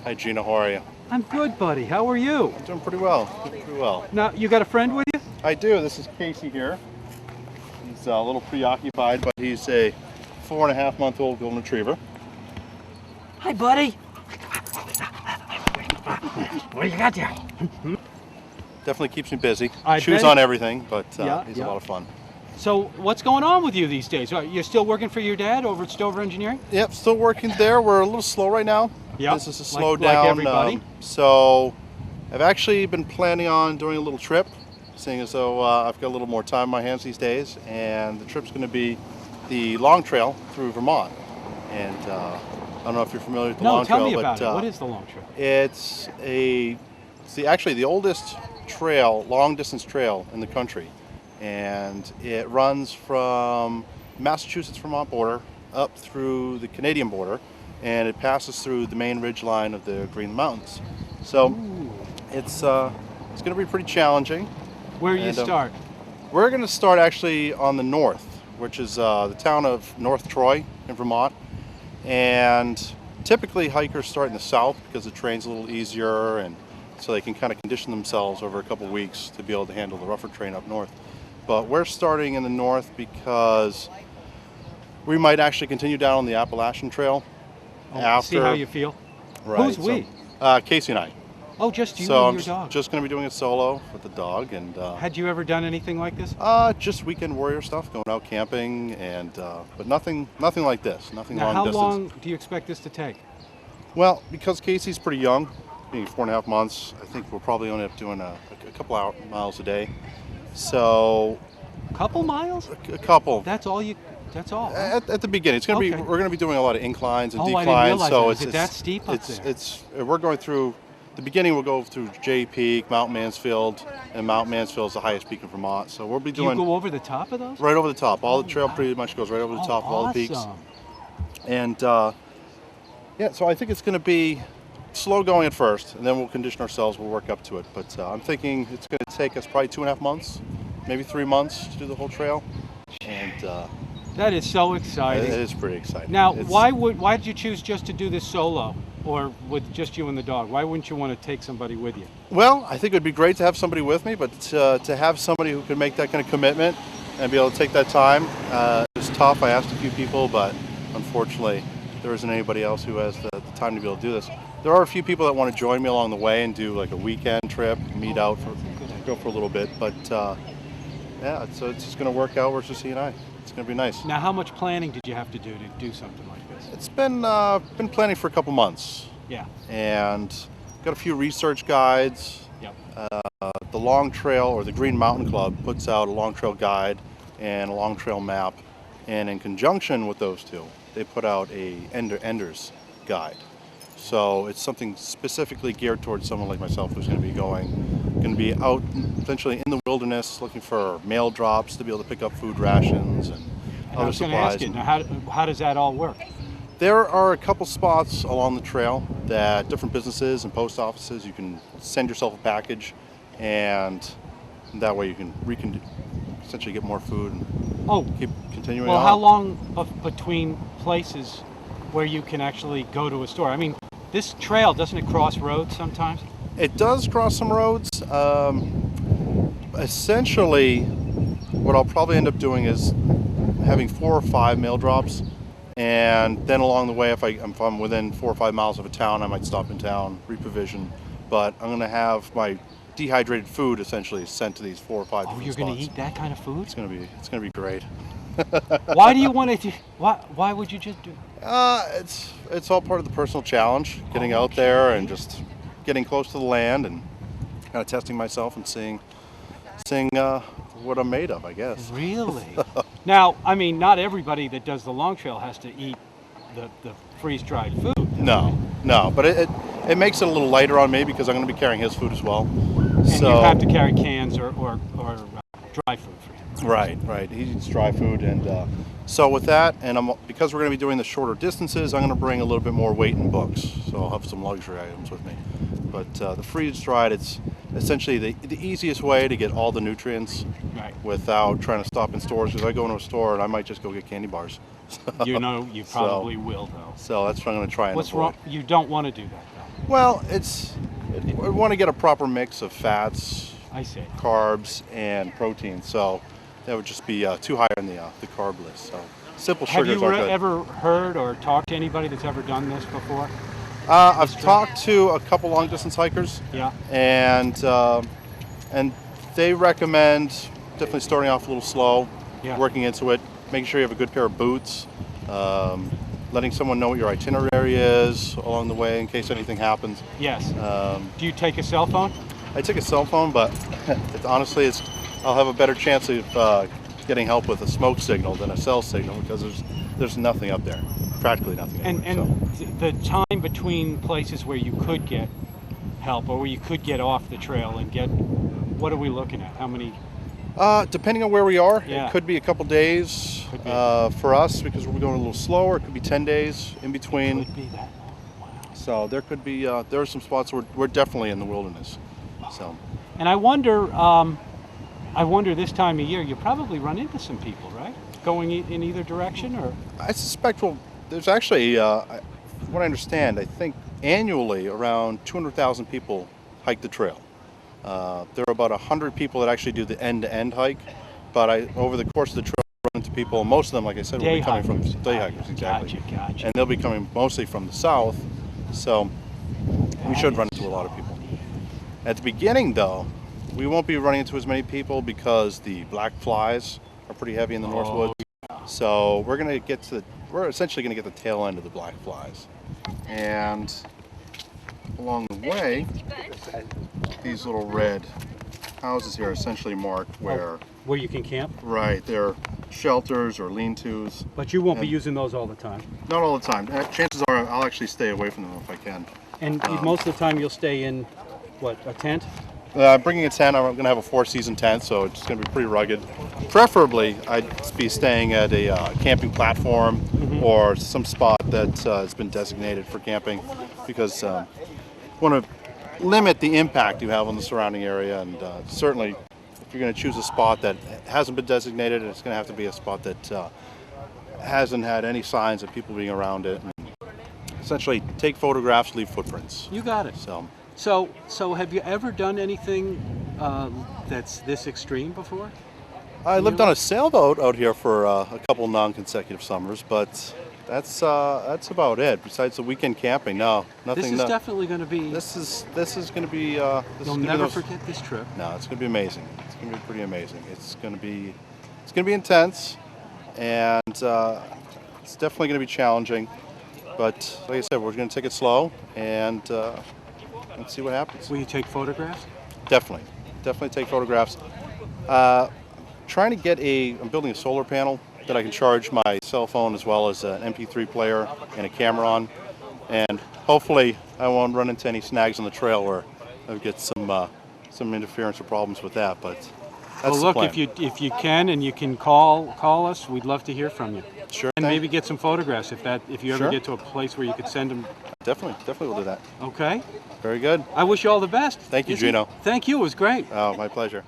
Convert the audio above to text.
Hi Gina, how are you? I'm good, buddy. How are you? I'm doing pretty well. Doing pretty well. Now, you got a friend with you? I do. This is Casey here. He's a little preoccupied, but he's a 4.5-month-old golden retriever. Hi, buddy. What do you got there? Definitely keeps me busy. I Chews bet. on everything, but Yeah, he's yeah. a lot of fun. So, what's going on with you these days? You're still working for your dad over at Stover Engineering? Yep, still working there. We're a little slow right now. Yeah. Business is slowed like down. everybody. So I've actually been planning on doing a little trip, seeing as though I've got a little more time on my hands these days, and the trip's going to be the long trail through Vermont. And I don't know if you're familiar with the long trail. No, tell me about it. What is the long trail? It's actually the oldest trail, long distance trail in the country, and it runs from Massachusetts-Vermont border up through the Canadian border, and it passes through the main ridge line of the Green Mountains. So it's going to be pretty challenging. Where do you start? We're going to start actually on the north, which is the town of North Troy in Vermont. And typically hikers start in the south because the terrain's a little easier, and so they can kind of condition themselves over a couple of weeks to be able to handle the rougher terrain up north. But we're starting in the north because we might actually continue down on the Appalachian Trail. See how you feel? Right. Who's we? Casey and I. Oh, just you So and I'm your dog. just going to be doing it solo with the dog, and Had you ever done anything like this? just weekend warrior stuff, going out camping, and but nothing like this, nothing Now, long how distance. long do you expect this to take? Well, because Casey's pretty young, being 4.5 months, I think we'll probably only end up doing a couple miles a day. So A couple miles? a couple. That's all you. That's all. Huh? At the beginning, it's going to Okay. be. We're going to be doing a lot of inclines and Oh, I didn't declines. realize So that. it's Is it that steep up there? It's we're going through. The beginning we'll go through Jay Peak, Mount Mansfield, and Mount Mansfield is the highest peak in Vermont. So we'll be Do you doing go over the top of those? right over the top. All the trail pretty much goes right over the top of all the peaks. Awesome. And yeah, so I think it's going to be slow going at first, and then we'll condition ourselves. We'll work up to it. But I'm thinking it's going to take us probably 2.5 months, maybe 3 months to do the whole trail. And That is so it exciting. is pretty exciting. Now, It's- why did you choose just to do this solo, or with just you and the dog? Why wouldn't you want to take somebody with you? Well, I think it would be great to have somebody with me, but to have somebody who can make that kind of commitment and be able to take that time is tough. I asked a few people, but unfortunately, there isn't anybody else who has the time to be able to do this. There are a few people that want to join me along the way and do like a weekend trip, meet out, go for a little bit. But yeah, so it's just going to work out. We're just he and I. It's going to be nice. Now, how much planning did you have to do something like this? It's been planning for a couple months, Yeah. and got a few research guides. Yep. The Long Trail, or the Green Mountain Club, puts out a long trail guide and a long trail map, and in conjunction with those two, they put out a Ender's guide. So it's something specifically geared towards someone like myself who's going to be out potentially in the wilderness looking for mail drops to be able to pick up food rations and And I other was going to ask supplies. you, now how does that all work? There are a couple spots along the trail that different businesses and post offices, you can send yourself a package, and that way you can essentially get more food and Oh, keep continuing well, on. how long between places where you can actually go to a store? I mean, this trail, doesn't it cross roads sometimes? It does cross some roads. Essentially, what I'll probably end up doing is having 4 or 5 mail drops, and then along the way, if I'm within 4 or 5 miles of a town, I might stop in town, reprovision. But I'm going to have my dehydrated food essentially sent to these 4 or 5 Oh, different you're going to spots. eat that kind of food? It's going to be great. Why do you want to? Why would you just do? It's all part of the personal challenge, getting out there and just getting close to the land and kind of testing myself and seeing what I'm made of, I guess. Really? Now, I mean, not everybody that does the long trail has to eat the freeze-dried food. No, but it makes it a little lighter on me because I'm going to be carrying his food as well. And So you have to carry cans or dry food for him. right. He eats dry food, and so with that, and because we're going to be doing the shorter distances, I'm going to bring a little bit more weight in books, so I'll have some luxury items with me. But the freeze-dried, it's essentially the easiest way to get all the nutrients Right. without trying to stop in stores. Because I go into a store and I might just go get candy bars. You know, you probably will though. So that's what I'm going to try and What's avoid. wrong? You don't want to do that though. Well, we want to get a proper mix of fats, I see. carbs, and protein. So that would just be too high on the carb list. So simple Have sugars you aren't good. ever heard or talked to anybody that's ever done this before? I've talked to a couple long distance hikers. Yeah. And they recommend definitely starting off a little slow, Yeah. working into it, making sure you have a good pair of boots, letting someone know what your itinerary is along the way in case anything happens. Yes. Do you take a cell phone? I take a cell phone, but honestly, I'll have a better chance of getting help with a smoke signal than a cell signal because there's nothing up there, practically nothing. And the time between places where you could get help or where you could get off the trail and get, what are we looking at? How many? Depending on where we are, Yeah. it could be a couple days for us because we're going a little slower. It could be 10 days in between. Could be that long. Wow. So there could be there are some spots where we're definitely in the wilderness. So And I wonder this time of year, you probably run into some people, right? Going in either direction, or? I suspect there's actually, from what I understand, I think annually around 200,000 people hike the trail. There are about 100 people that actually do the end-to-end hike, but over the course of the trail, I run into people. Most of them, like I said, will be coming from day hikers, exactly. Gotcha. And they'll be coming mostly from the south, so we should run into a lot of people. At the beginning, though, we won't be running into as many people because the black flies are pretty heavy in the North Woods. So we're essentially going to get the tail end of the black flies. And along the way, these little red houses here are essentially marked where you can camp? Right, they're shelters or lean-tos. But you won't be using those all the time. Not all the time. Chances are I'll actually stay away from them if I can. And most of the time you'll stay in, what, a tent? Bringing a tent, I'm going to have a 4-season tent, so it's going to be pretty rugged. Preferably, I'd be staying at a camping platform or some spot that has been designated for camping because I want to limit the impact you have on the surrounding area. And certainly, if you're going to choose a spot that hasn't been designated, it's going to have to be a spot that hasn't had any signs of people being around it. And essentially, take photographs, leave footprints. You got it. So have you ever done anything that's this extreme before? I lived on a sailboat out here for a couple non-consecutive summers, but that's about it. Besides the weekend camping, no, nothing. This is definitely going to be. This is going to be. You'll never forget this trip. No, it's going to be amazing. It's going to be pretty amazing. It's going to be intense, and it's definitely going to be challenging. But like I said, we're going to take it slow and let's see what happens. Will you take photographs? Definitely take photographs. I'm building a solar panel that I can charge my cell phone as well as an MP3 player and a camera on, and hopefully I won't run into any snags on the trail where I'll get some interference or problems with that. But that's well, look, the plan. if you can and you can call us, we'd love to hear from you. Sure. And maybe get some photographs if you ever Sure. get to a place where you could send them. Definitely will do that. Okay. Very good. I wish you all the best. Thank you, Gino. Thank you. It was great. Oh, my pleasure.